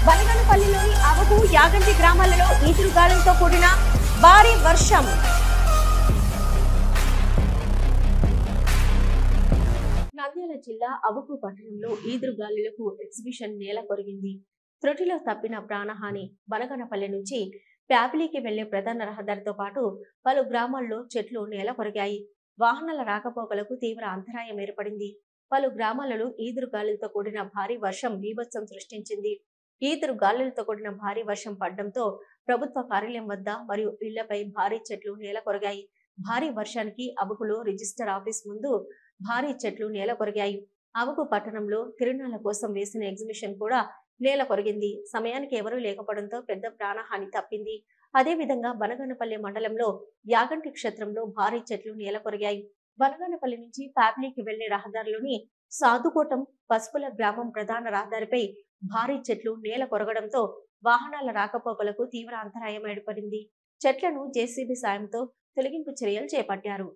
బనగనపల్లిలోని అవగు యాగంటి గ్రామాలలో ఈదురుగాలులతో కూడిన భారీ వర్షం. నంద్యాల జిల్లా అవగు పట్టణంలో ఈదురుగాలులకు ఎగ్జిబిషన్ నేల కొరిగింది. త్రుటిలో తప్పిన ప్రాణహాని. బనగనపల్లి నుంచి ప్యాపిలీకి వెళ్లే ప్రధాన రహదారితో పాటు పలు గ్రామాల్లో చెట్లు నేల కొరిగాయి. వాహనాల రాకపోకలకు తీవ్ర అంతరాయం ఏర్పడింది. పలు గ్రామాలలో ఈదురుగాలులతో కూడిన భారీ వర్షం బీభత్సం సృష్టించింది. ఈదురుగాలులతో కూడిన భారీ వర్షం పడడంతో ప్రభుత్వ కార్యాలయం వద్ద మరియు ఇళ్లపై భారీ చెట్లు నేల కొరిగాయి. భారీ వర్షానికి అవగులో రిజిస్టర్ ఆఫీస్ ముందు భారీ చెట్లు నేల కొరిగాయి. అవగు పట్టణంలో తిరునాళ్ల కోసం వేసిన ఎగ్జిబిషన్ కూడా నేల కొరిగింది. సమయానికి ఎవరూ లేకపోవడంతో పెద్ద ప్రాణహాని తప్పింది. అదేవిధంగా బనగనపల్లి మండలంలో యాగంటి క్షేత్రంలో భారీ చెట్లు నేల కొరిగాయి. బనగనపల్లి నుంచి ప్యాపిలీకి వెళ్లే రహదారిలోని సాధుకోటం పసుపుల గ్రామం ప్రధాన రహదారిపై భారీ చెట్లు నేల కొరగడంతో వాహనాల రాకపోకలకు తీవ్ర అంతరాయం ఏర్పడింది. చెట్లను జేసీబీ సాయంతో తొలగింపు చర్యలు చేపట్టారు.